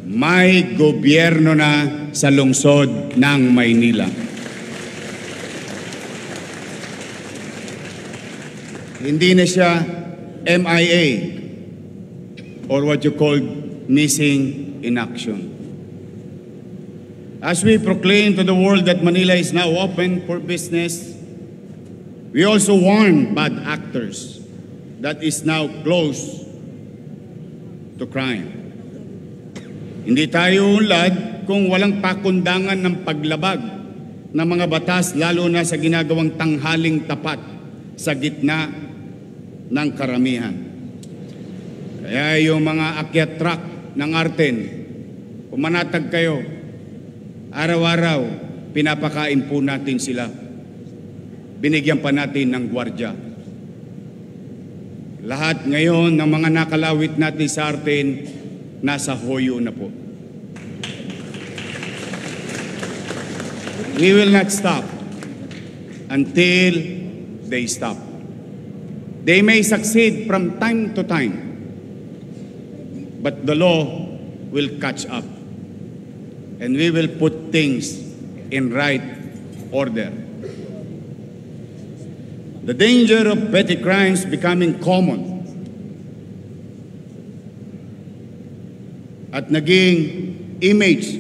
may gobyerno na sa lungsod ng Maynila. Hindi na siya MIA or what you call missing in action. As we proclaim to the world that Manila is now open for business, we also warn bad actors that is now close to crime. Hindi tayo unlad kung walang pakundangan ng paglabag ng mga batas, lalo na sa ginagawang tanghaling tapat sa gitna ng karamihan. Kaya yung mga akyat truck ng Arten, pumanatag kayo, araw-araw, pinapakain po natin sila. Binigyan pa natin ng gwardya. Lahat ngayon ng mga nakalawit natin sa Arten, nasa hoyo na po. We will not stop until they stop. They may succeed from time to time, but the law will catch up. And we will put things in right order. The danger of petty crimes becoming common at naging image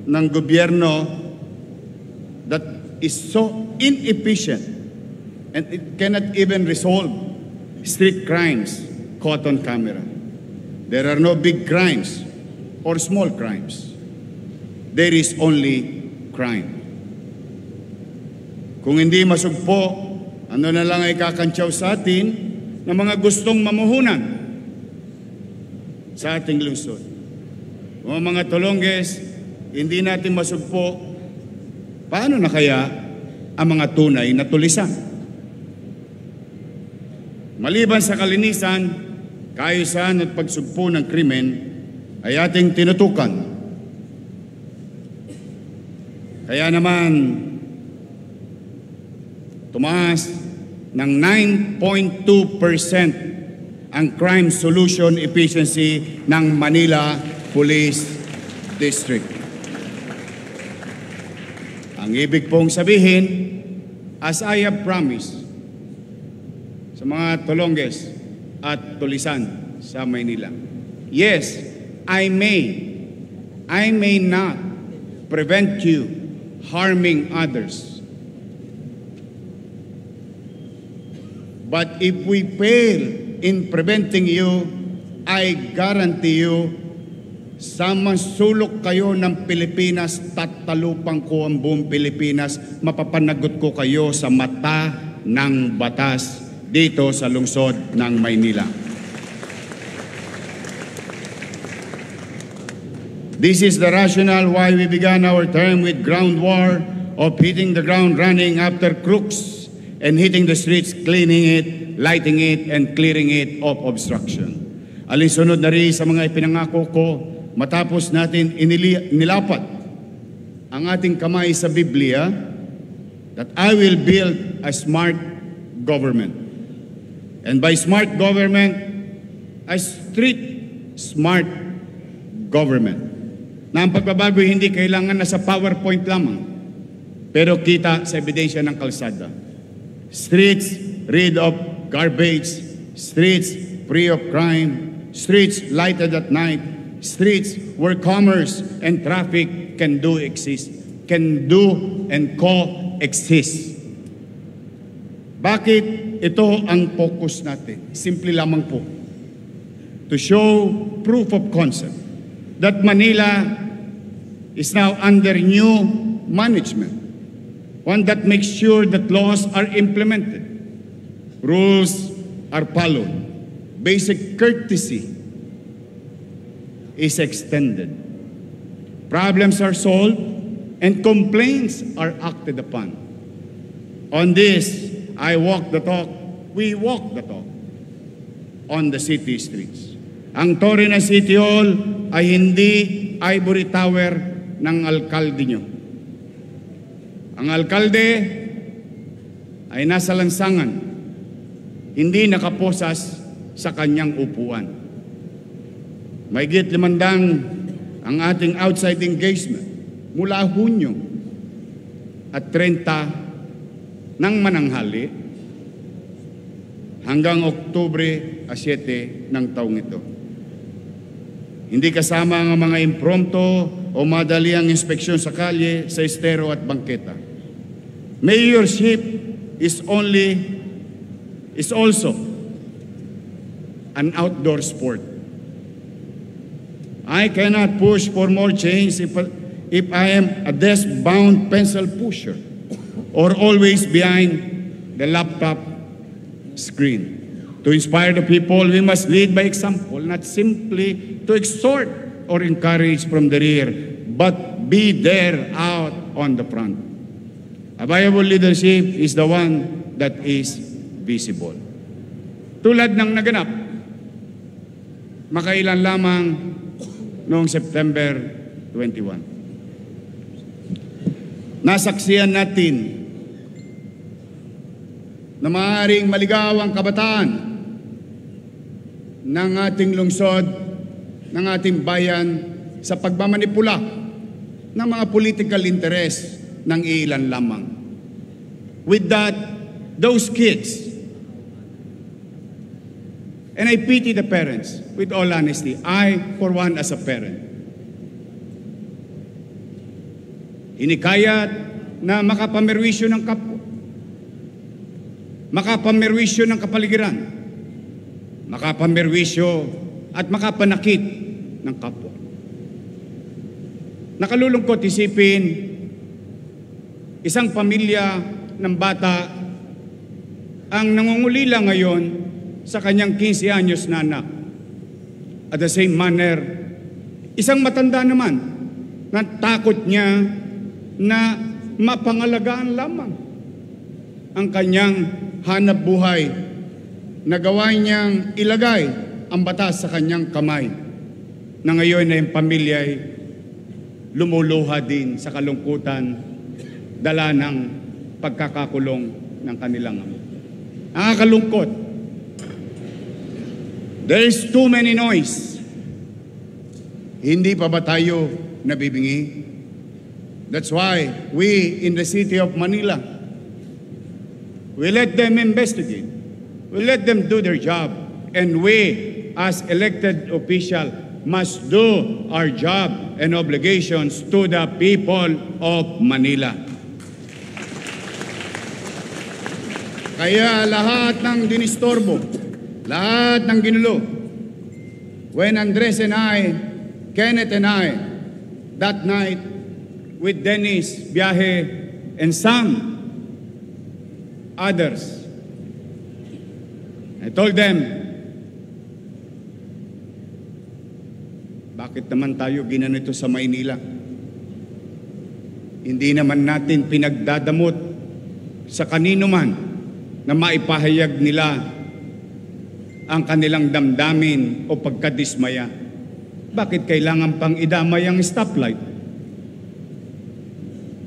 ng gobyerno that is so inefficient and it cannot even resolve street crimes caught on camera. There are no big crimes or small crimes. There is only crime. Kung hindi masugpo, ano na lang ay kakantsaw sa atin ng mga gustong mamuhunan sa ating lungsod. Kung mga Tolonges, hindi natin masugpo, paano na kaya ang mga tunay na tulisan? Maliban sa kalinisan, kaayusan at pagsugpo ng krimen ay ating tinutukan. Kaya naman, tumaas ng 9.2% ang crime solution efficiency ng Manila Police District. Ang ibig pong sabihin, as I have promised sa mga Tolonges at Tulisan sa Maynila, yes, I may not prevent you harming others. But if we fail in preventing you, I guarantee you, sa masulok kayo ng Pilipinas, tatalupang ko ang buong Pilipinas, mapapanagot ko kayo sa mata ng batas dito sa lungsod ng Maynila. This is the rationale why we began our term with ground war of hitting the ground running after crooks and hitting the streets, cleaning it, lighting it, and clearing it of obstruction. Alinsunod na rin sa mga ipinangako ko, matapos natin inilapat ang ating kamay sa Biblia, that I will build a smart government. And by smart government, a street smart government. Na ang pagbabago hindi kailangan na sa PowerPoint lamang, pero kita sa ebidensya ng kalsada. Streets rid of garbage, streets free of crime, streets lighted at night, streets where commerce and traffic can do and coexist. Bakit ito ang focus natin? Simple lamang po. To show proof of concept that Manila is now under new management. One that makes sure that laws are implemented, rules are followed, basic courtesy is extended, problems are solved, and complaints are acted upon. On this, I walk the talk, we walk the talk on the city streets. Ang tore ng City Hall ay hindi ivory tower ng alkalde nyo. Ang alkalde ay nasa lansangan, hindi nakaposas sa kanyang upuan. Mahigit 500 ang ating outside engagement mula Hunyo at 30 ng mananghali hanggang Oktubre 7 ng taong ito. Hindi kasama ang mga impromptu o madaliang inspeksyon sa kalye, sa estero at bangketa. Mayorship is also an outdoor sport. I cannot push for more change if I am a desk-bound pencil pusher or always behind the laptop screen. To inspire the people, we must lead by example, not simply to exhort or encourage from the rear, but be there out on the front. A viable leadership is the one that is visible. Tulad ng naganap, makailan lamang noong September 21. Nasaksiyan natin na maaaring maligaw ang kabataan ng ating lungsod, ng ating bayan sa pagmamanipula ng mga political interest ng ilan lamang. With that, those kids, and I pity the parents, with all honesty, I, for one, as a parent, hinikayat na makapamerwisyo ng kapwa, makapamerwisyo ng kapaligiran, makapamerwisyo at makapanakit ng kapwa. Nakalulungkot isipin, isang pamilya ng bata ang nangungulila ngayon sa kanyang 15 anyos na anak. At the same manner, isang matanda naman na takot niya na mapangalagaan lamang ang kanyang hanap buhay, nagawa niyang ilagay ang batas sa kanyang kamay, na ngayon ay ang pamilya ay lumuluha din sa kalungkutan, dala ng pagkakakulong ng kanilang ama. Nakakalungkot. There is too many noise. Hindi pa ba tayo nabibingi? That's why we in the city of Manila, we let them investigate. We let them do their job. And we, as elected officials, must do our job and obligations to the people of Manila. Kaya lahat ng dinistorbo, lahat ng ginulo, when Andres and I, Kenneth and I, that night, with Dennis, Biahe, and some others, I told them, bakit naman tayo ginanito sa Maynila? Hindi naman natin pinagdadamot sa kanino man na maipahayag nila ang kanilang damdamin o pagkadismaya. Bakit kailangan pang idamay ang stoplight?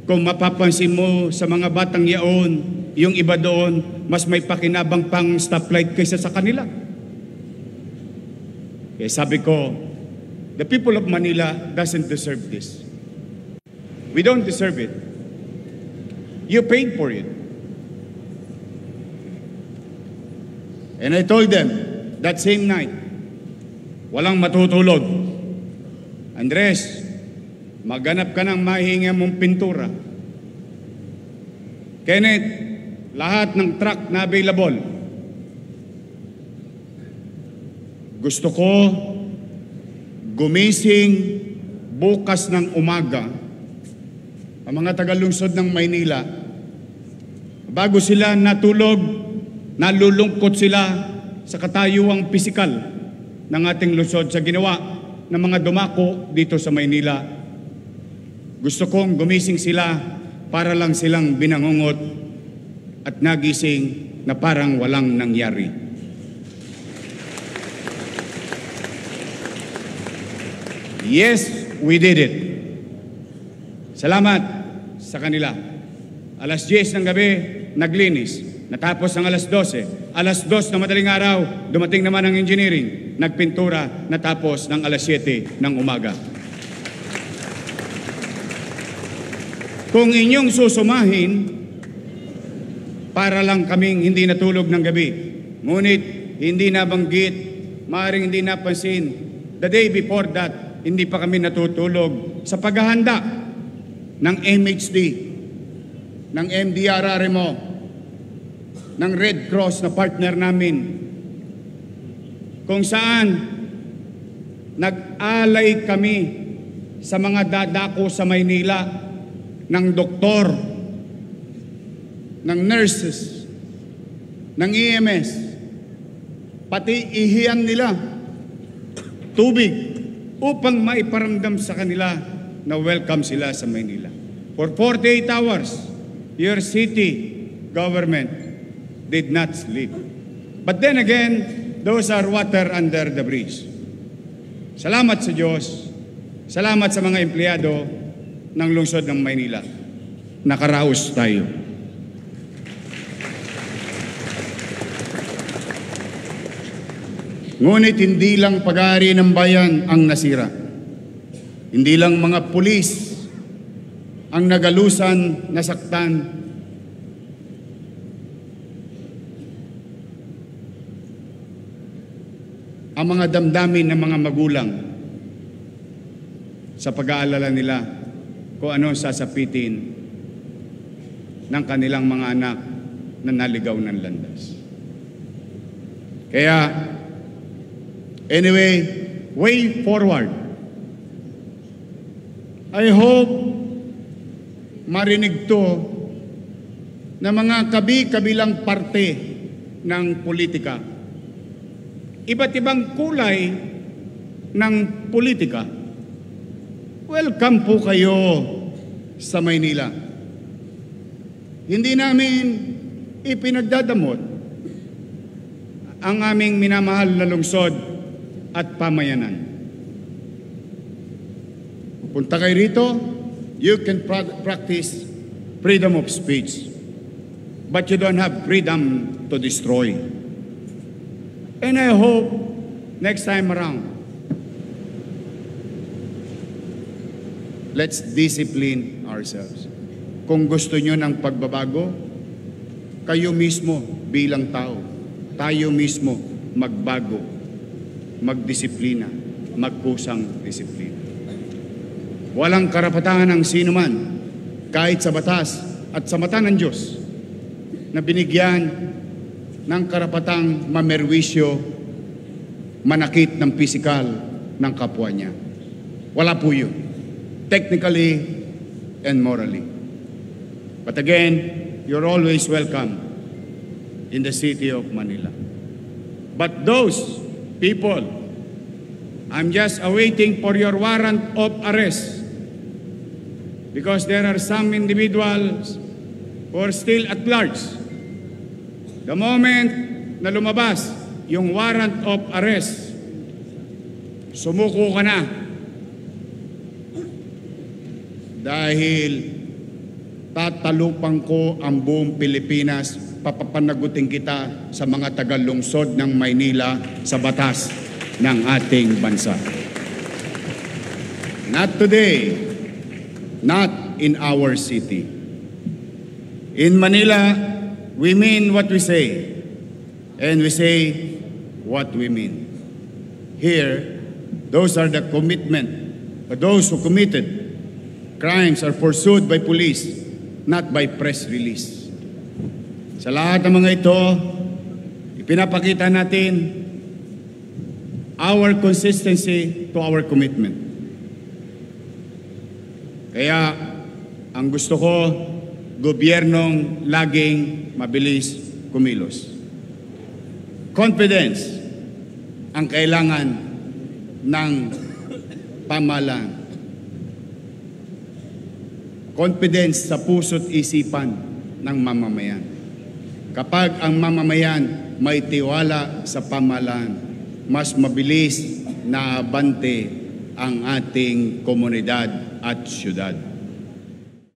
Kung mapapansin mo sa mga batang yaon, yung iba doon, mas may pakinabang pang stoplight kaysa sa kanila. Kaya sabi ko, the people of Manila doesn't deserve this. We don't deserve it. You paid for it. And I told them, that same night, walang matutulog. Andres, maghanap ka ng mahinga mong pintura. Kenneth, lahat ng truck na available. Gusto ko gumising bukas ng umaga ang mga tagalungsod ng Maynila. Bago sila natulog, nalulungkot sila sa katayuang pisikal ng ating lungsod sa ginawa ng mga dumako dito sa Maynila. Gusto kong gumising sila para lang silang binangungot at nagising na parang walang nangyari. Yes, we did it. Salamat sa kanila. Alas 10 ng gabi, naglinis. Natapos ng alas 12. Alas 2 na madaling araw, dumating naman ang engineering. Nagpintura, natapos ng alas 7 ng umaga. Kung inyong susumahin, para lang kaming hindi natulog ng gabi. Ngunit hindi nabanggit, maaaring hindi napansin, the day before that, hindi pa kami natutulog sa paghahanda ng MHD, ng MDRRMO, ng Red Cross na partner namin, kung saan nag-alay kami sa mga dadako sa Maynila ng doktor, ng nurses, ng EMS, pati ihiyan nila tubig upang maiparamdam sa kanila na welcome sila sa Maynila. For 48 hours, your city government did not sleep. But then again, those are water under the bridge. Salamat sa Diyos, salamat sa mga empleyado ng lungsod ng Maynila. Nakaraos tayo. Ngunit hindi lang pag-aari ng bayan ang nasira. Hindi lang mga pulis ang nagalusan, nasaktan. Ang mga damdamin ng mga magulang sa pag-aalala nila kung ano sasapitin ng kanilang mga anak na naligaw ng landas. Kaya, anyway, way forward. I hope marinig to na mga kabi-kabilang parte ng politika. Iba't ibang kulay ng politika. Welcome po kayo sa Maynila. Hindi namin ipinagdadamot ang aming minamahal na lungsod at pamayanan. Punta kayo rito, you can practice freedom of speech, but you don't have freedom to destroy. And I hope next time around, let's discipline ourselves. Kung gusto nyo ng pagbabago, kayo mismo bilang tao, tayo mismo magbago, magdisiplina, magkusang disiplina. Walang karapatan ng sinuman, kahit sa batas at sa mata ng Diyos, na binigyan ng karapatang mamerwisyo, manakit ng pisikal ng kapwa niya. Wala po yun, technically and morally. But again, you're always welcome in the city of Manila. But those people, I'm just awaiting for your warrant of arrest, because there are some individuals who are still at large. The moment na lumabas yung warrant of arrest, sumuko ka na. Dahil tatalupang ko ang buong Pilipinas, papapanagutin kita sa mga tagalungsod ng Maynila sa batas ng ating bansa. Not today, not in our city. In Manila, we mean what we say, and we say what we mean. Here, those are the commitment, those who committed crimes are pursued by police, not by press release. Sa lahat ng mga ito, ipinapakita natin our consistency to our commitment. Kaya, ang gusto ko, gobyernong laging mabilis kumilos. Confidence ang kailangan ng pamahalaan. Confidence sa puso't isipan ng mamamayan. Kapag ang mamamayan may tiwala sa pamahalaan, mas mabilis na abante ang ating komunidad at syudad.